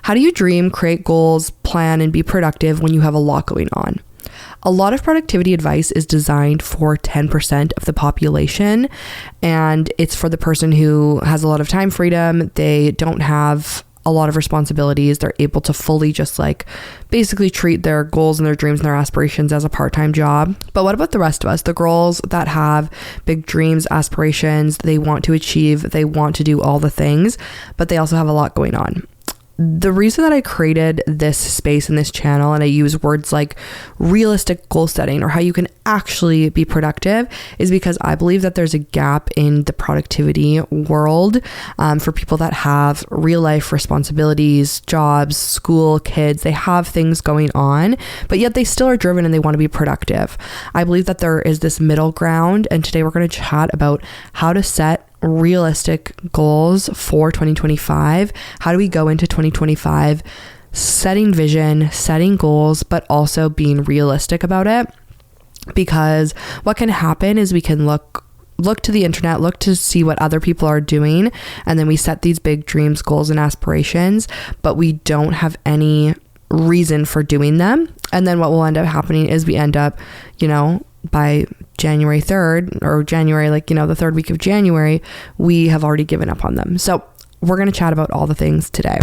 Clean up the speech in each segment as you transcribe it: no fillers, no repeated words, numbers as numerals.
How do you dream, create goals, plan, and be productive when you have a lot going on? A lot of productivity advice is designed for 10% of the population, and it's for the person who has a lot of time freedom. They don't have a lot of responsibilities. They're able to fully just like basically treat their goals and their dreams and their aspirations as a part-time job. But what about the rest of us, the girls that have big dreams, aspirations, they want to achieve, they want to do all the things, but they also have a lot going on? The reason that I created this space in this channel, and I use words like realistic goal setting or how you can actually be productive, is because I believe that there's a gap in the productivity world for people that have real life responsibilities, jobs, school, kids. They have things going on, but yet they still are driven and they want to be productive. I believe that there is this middle ground, and today we're going to chat about how to set realistic goals for 2025. How do we go into 2025 setting vision, setting goals, but also being realistic about it? Because what can happen is we can look to the internet, look to see what other people are doing, and then we set these big dreams, goals, and aspirations, but we don't have any reason for doing them. And then what will end up happening is we end up, by January 3rd or January, the third week of January, we have already given up on them. So we're going to chat about all the things today.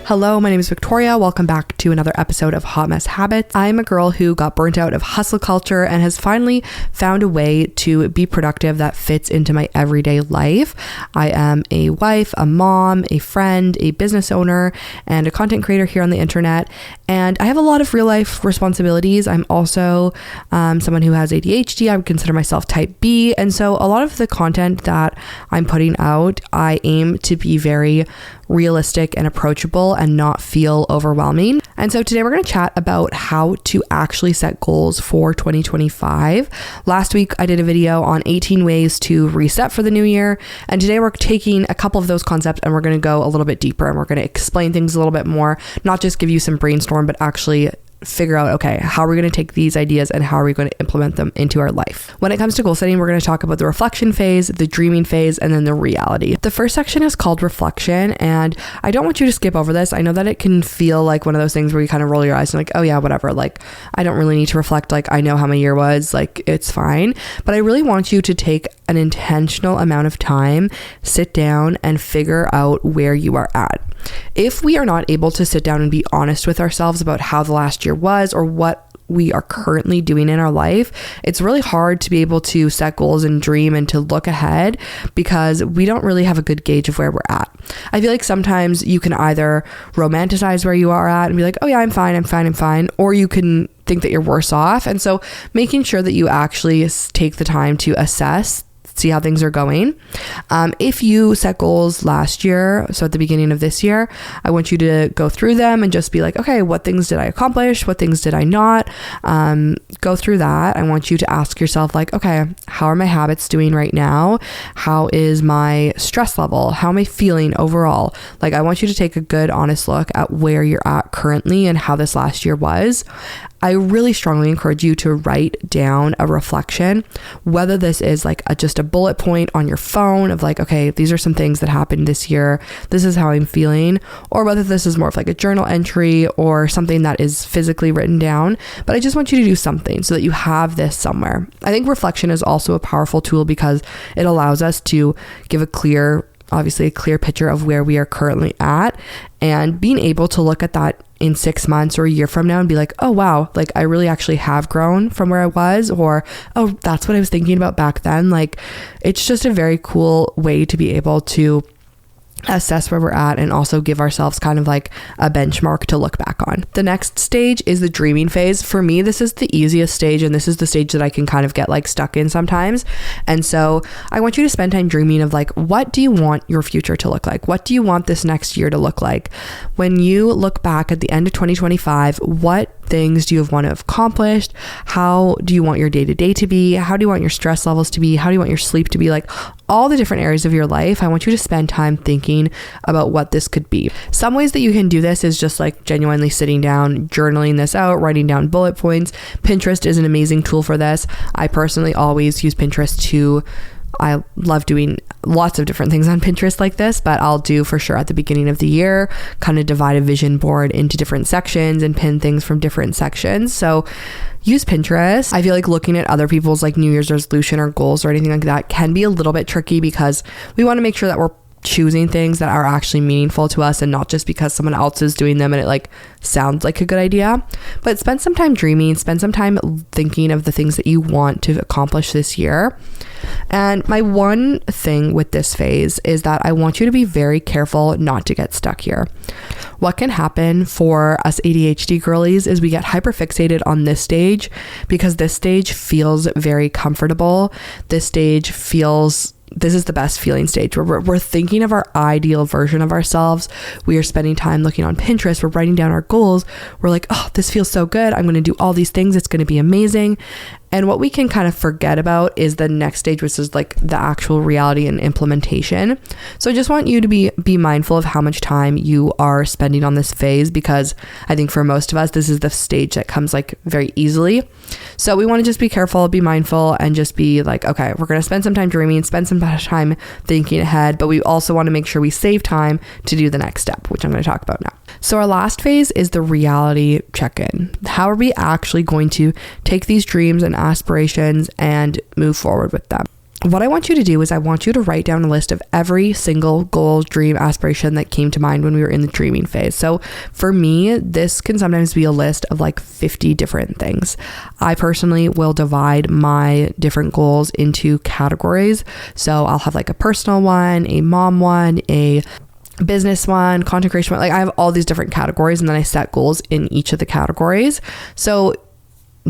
Hello, my name is Victoria. Welcome back to another episode of Hot Mess Habits. I'm a girl who got burnt out of hustle culture and has finally found a way to be productive that fits into my everyday life. I am a wife, a mom, a friend, a business owner, and a content creator here on the internet. And I have a lot of real life responsibilities. I'm also someone who has ADHD. I would consider myself type B. And so a lot of the content that I'm putting out, I aim to be very realistic and approachable and not feel overwhelming. And so today we're going to chat about how to actually set goals for 2025. Last week I did a video on 18 ways to reset for the new year. And today we're taking a couple of those concepts and we're going to go a little bit deeper and we're going to explain things a little bit more, not just give you some brainstorm, but actually figure out, okay, how are we going to take these ideas and how are we going to implement them into our life? When it comes to goal setting, we're going to talk about the reflection phase, the dreaming phase, and then the reality. The first section is called reflection, and I don't want you to skip over this. I know that it can feel like one of those things where you kind of roll your eyes and like, oh yeah, whatever. Like, I don't really need to reflect. Like, I know how my year was. Like, it's fine. But I really want you to take an intentional amount of time, sit down and figure out where you are at. If we are not able to sit down and be honest with ourselves about how the last year was or what we are currently doing in our life, it's really hard to be able to set goals and dream and to look ahead because we don't really have a good gauge of where we're at. I feel like sometimes you can either romanticize where you are at and be like, oh yeah, I'm fine. Or you can think that you're worse off. And so making sure that you actually take the time to assess, see how things are going. If you set goals last year, so at the beginning of this year, I want you to go through them and just be like, okay, what things did I accomplish? What things did I not? Go through that. I want you to ask yourself like, okay, how are my habits doing right now? How is my stress level? How am I feeling overall? Like, I want you to take a good, honest look at where you're at currently and how this last year was. I really strongly encourage you to write down a reflection, whether this is like just a bullet point on your phone of like, okay, these are some things that happened this year. This is how I'm feeling, or whether this is more of like a journal entry or something that is physically written down. But I just want you to do something so that you have this somewhere. I think reflection is also a powerful tool because it allows us to give a clear picture of where we are currently at, and being able to look at that in 6 months or a year from now and be like, oh wow, like I really actually have grown from where I was, or oh, that's what I was thinking about back then. Like, it's just a very cool way to be able to assess where we're at and also give ourselves kind of like a benchmark to look back on. The next stage is the dreaming phase. For me, this is the easiest stage, and this is the stage that I can kind of get like stuck in sometimes. And so I want you to spend time dreaming of like, what do you want your future to look like? What do you want this next year to look like? When you look back at the end of 2025, what things do you want to have accomplished? How do you want your day-to-day to be? How do you want your stress levels to be? How do you want your sleep to be? Like, all the different areas of your life, I want you to spend time thinking about what this could be. Some ways that you can do this is just like genuinely sitting down, journaling this out, writing down bullet points. Pinterest is an amazing tool for this. I personally always use Pinterest I love doing lots of different things on Pinterest like this, but I'll do for sure at the beginning of the year, kind of divide a vision board into different sections and pin things from different sections. So use Pinterest. I feel like looking at other people's like New Year's resolution or goals or anything like that can be a little bit tricky, because we want to make sure that we're choosing things that are actually meaningful to us and not just because someone else is doing them and it like sounds like a good idea. But spend some time dreaming, spend some time thinking of the things that you want to accomplish this year. And my one thing with this phase is that I want you to be very careful not to get stuck here. What can happen for us ADHD girlies is we get hyperfixated on this stage because this stage feels very comfortable. This is the best feeling stage where we're thinking of our ideal version of ourselves. We are spending time looking on Pinterest. We're writing down our goals. We're like, oh, this feels so good. I'm going to do all these things. It's going to be amazing. And what we can kind of forget about is the next stage, which is like the actual reality and implementation. So I just want you to be mindful of how much time you are spending on this phase, because I think for most of us, this is the stage that comes like very easily. So we want to just be careful, be mindful, and just be like, okay, we're going to spend some time dreaming, spend some time thinking ahead, but we also want to make sure we save time to do the next step, which I'm going to talk about now. So our last phase is the reality check-in. How are we actually going to take these dreams and aspirations and move forward with them? What I want you to do is I want you to write down a list of every single goal, dream, aspiration that came to mind when we were in the dreaming phase. So for me, this can sometimes be a list of like 50 different things. I personally will divide my different goals into categories. So I'll have like a personal one, a mom one, a business one, content creation one. Like I have all these different categories, and then I set goals in each of the categories. So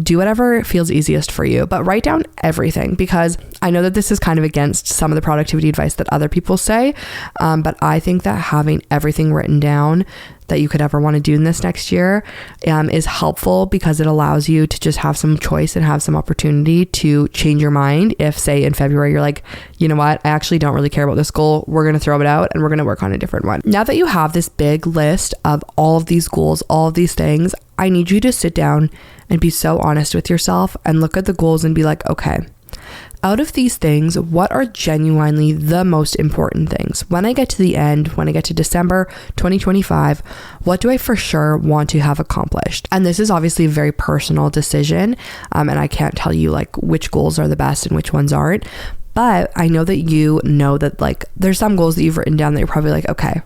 do whatever feels easiest for you, but write down everything, because I know that this is kind of against some of the productivity advice that other people say. But I think that having everything written down that you could ever want to do in this next year is helpful, because it allows you to just have some choice and have some opportunity to change your mind. If say in February, you're like, you know what, I actually don't really care about this goal. We're going to throw it out and we're going to work on a different one. Now that you have this big list of all of these goals, all of these things, I need you to sit down and be so honest with yourself and look at the goals and be like, okay, out of these things, what are genuinely the most important things? When I get to the end, when I get to December 2025, what do I for sure want to have accomplished? And this is obviously a very personal decision. And I can't tell you like which goals are the best and which ones aren't. But I know that you know that like there's some goals that you've written down that you're probably like, okay,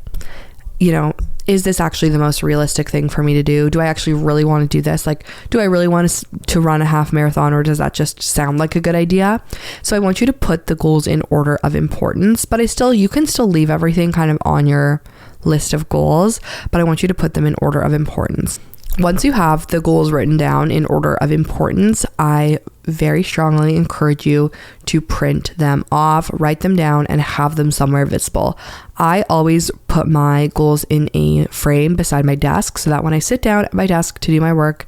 you know, is this actually the most realistic thing for me to do? Do I actually really want to do this? Like, do I really want to run a half marathon, or does that just sound like a good idea? So I want you to put the goals in order of importance, but you can still leave everything kind of on your list of goals, but I want you to put them in order of importance. Once you have the goals written down in order of importance, I very strongly encourage you to print them off, write them down, and have them somewhere visible. I always put my goals in a frame beside my desk so that when I sit down at my desk to do my work,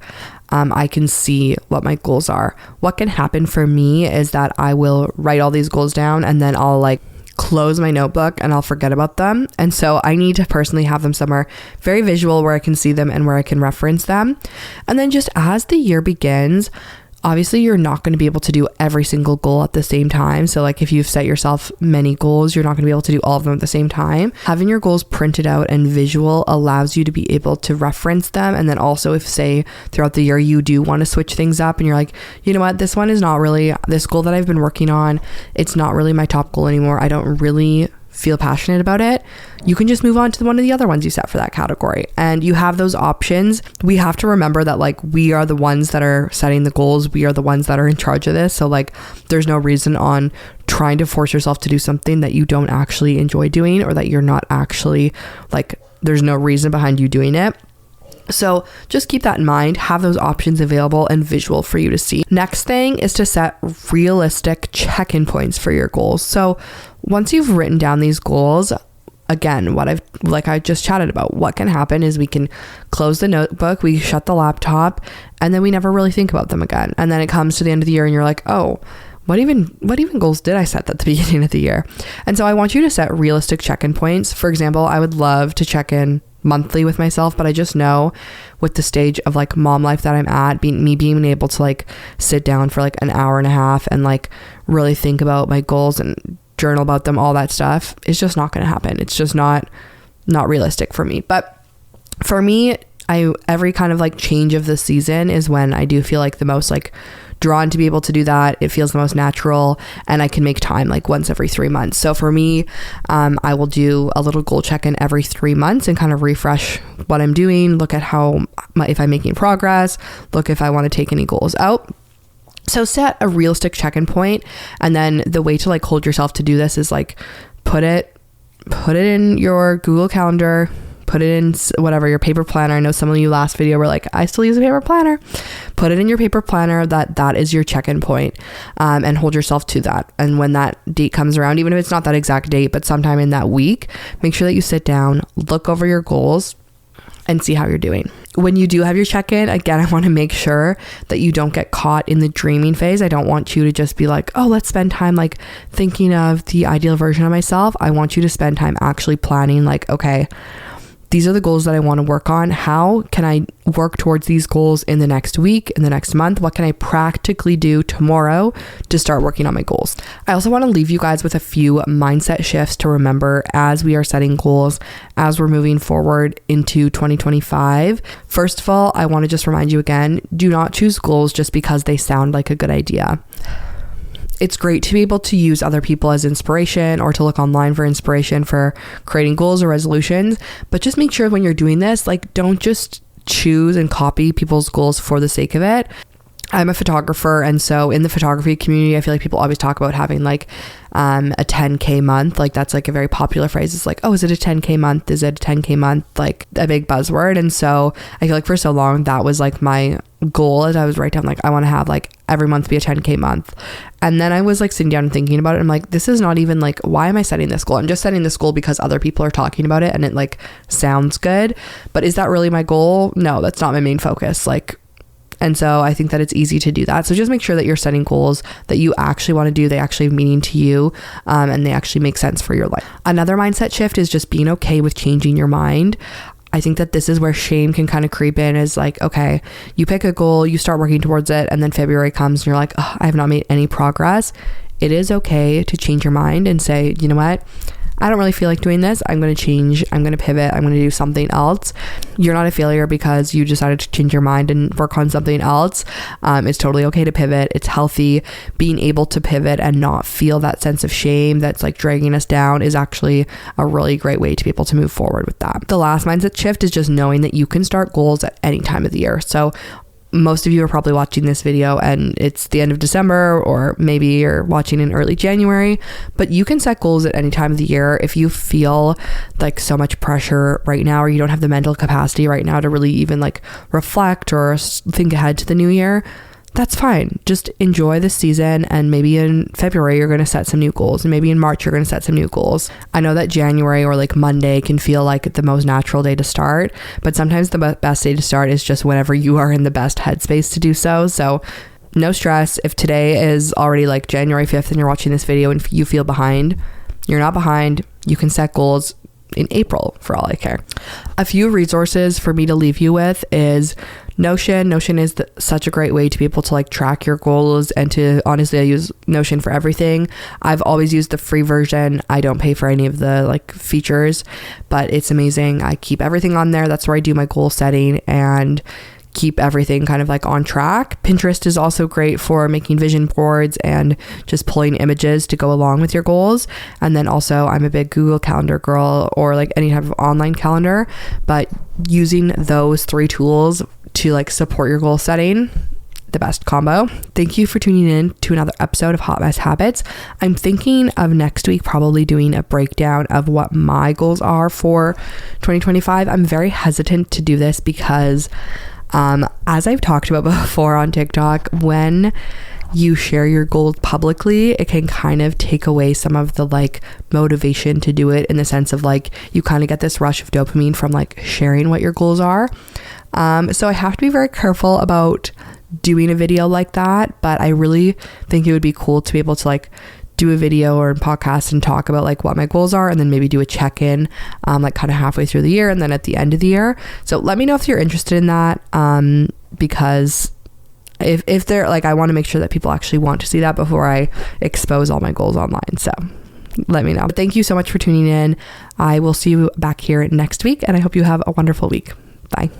I can see what my goals are. What can happen for me is that I will write all these goals down and then I'll like close my notebook and I'll forget about them. And so I need to personally have them somewhere very visual where I can see them and where I can reference them. And then just as the year begins, obviously you're not going to be able to do every single goal at the same time. So like if you've set yourself many goals, you're not going to be able to do all of them at the same time. Having your goals printed out and visual allows you to be able to reference them. And then also if say throughout the year you do want to switch things up and you're like, you know what, this one is not really this goal that I've been working on. It's not really my top goal anymore. I don't really feel passionate about it. You can just move on to one of the other ones you set for that category. And you have those options. We have to remember that like we are the ones that are setting the goals. We are the ones that are in charge of this. So like there's no reason on trying to force yourself to do something that you don't actually enjoy doing, or that you're not actually like, there's no reason behind you doing it. So just keep that in mind, have those options available and visual for you to see. Next thing is to set realistic check-in points for your goals. So once you've written down these goals, again, I just chatted about, what can happen is we can close the notebook, we shut the laptop, and then we never really think about them again. And then it comes to the end of the year and you're like, oh, what even goals did I set at the beginning of the year? And so I want you to set realistic check-in points. For example, I would love to check in monthly with myself, but I just know with the stage of like mom life that I'm at, being able to like sit down for like an hour and a half and like really think about my goals and journal about them, all that stuff, is just not going to happen. It's just not realistic for me. But for me, every kind of like change of the season is when I do feel like the most like drawn to be able to do that. It feels the most natural, and I can make time like once every 3 months. So for me, I will do a little goal check-in every 3 months and kind of refresh what I'm doing, look at if I'm making progress, look if I want to take any goals out. So set a realistic check-in point, and then the way to like hold yourself to do this is like put it in your Google Calendar, put it in whatever, your paper planner. I know some of you last video were like, I still use a paper planner. Put it in your paper planner that is your check-in point, and hold yourself to that. And when that date comes around, even if it's not that exact date, but sometime in that week, make sure that you sit down, look over your goals, and see how you're doing. When you do have your check-in, again, I want to make sure that you don't get caught in the dreaming phase. I don't want you to just be like, oh, let's spend time like thinking of the ideal version of myself. I want you to spend time actually planning like, okay, these are the goals that I want to work on. How can I work towards these goals in the next week, in the next month? What can I practically do tomorrow to start working on my goals? I also want to leave you guys with a few mindset shifts to remember as we are setting goals, as we're moving forward into 2025. First of all, I want to just remind you again, do not choose goals just because they sound like a good idea. It's great to be able to use other people as inspiration or to look online for inspiration for creating goals or resolutions, but just make sure when you're doing this, like, don't just choose and copy people's goals for the sake of it. I'm a photographer, and so in the photography community, I feel like people always talk about having like a 10K month. Like that's like a very popular phrase. It's like, oh, is it a 10K month? Is it a 10K month? Like a big buzzword. And so I feel like for so long that was like my goal, as I was writing down like I want to have like every month be a 10K month. And then I was like sitting down and thinking about it. I'm like, this is not even like, why am I setting this goal? I'm just setting this goal because other people are talking about it and it like sounds good. But is that really my goal? No, that's not my main focus. And so I think that it's easy to do that. So just make sure that you're setting goals that you actually want to do. They actually have meaning to you, and they actually make sense for your life. Another mindset shift is just being okay with changing your mind. I think that this is where shame can kind of creep in, is like, okay, you pick a goal, you start working towards it, and then February comes and you're like, oh, I have not made any progress. It is okay to change your mind and say, you know what? I don't really feel like doing this. I'm going to change. I'm going to pivot. I'm going to do something else. You're not a failure because you decided to change your mind and work on something else. It's totally okay to pivot. It's healthy. Being able to pivot and not feel that sense of shame that's like dragging us down is actually a really great way to be able to move forward with that. The last mindset shift is just knowing that you can start goals at any time of the year. So most of you are probably watching this video and it's the end of December, or maybe you're watching in early January, but you can set goals at any time of the year. If you feel like so much pressure right now, or you don't have the mental capacity right now to really even like reflect or think ahead to the new year, that's fine. Just enjoy the season, and maybe in February you're going to set some new goals, and maybe in March you're going to set some new goals. I know that January or like Monday can feel like the most natural day to start, but sometimes the best day to start is just whenever you are in the best headspace to do so. So no stress. If today is already like January 5th and you're watching this video and you feel behind, you're not behind. You can set goals in April for all I care. A few resources for me to leave you with is Notion. Notion is such a great way to be able to like track your goals, and to honestly, I use Notion for everything. I've always used the free version. I don't pay for any of the like features, but it's amazing. I keep everything on there. That's where I do my goal setting and keep everything kind of like on track. Pinterest is also great for making vision boards and just pulling images to go along with your goals. And then also I'm a big Google Calendar girl, or like any type of online calendar, but using those three tools to like support your goal setting, the best combo. Thank you for tuning in to another episode of Hot Mess Habits. I'm thinking of next week probably doing a breakdown of what my goals are for 2025. I'm very hesitant to do this because as I've talked about before on TikTok, when you share your goals publicly, it can kind of take away some of the like motivation to do it, in the sense of like you kind of get this rush of dopamine from like sharing what your goals are. So I have to be very careful about doing a video like that, but I really think it would be cool to be able to like do a video or a podcast and talk about like what my goals are, and then maybe do a check-in like kind of halfway through the year and then at the end of the year. So let me know if you're interested in that, because if they're like, I want to make sure that people actually want to see that before I expose all my goals online. So let me know. But thank you so much for tuning in. I will see you back here next week, and I hope you have a wonderful week. Bye.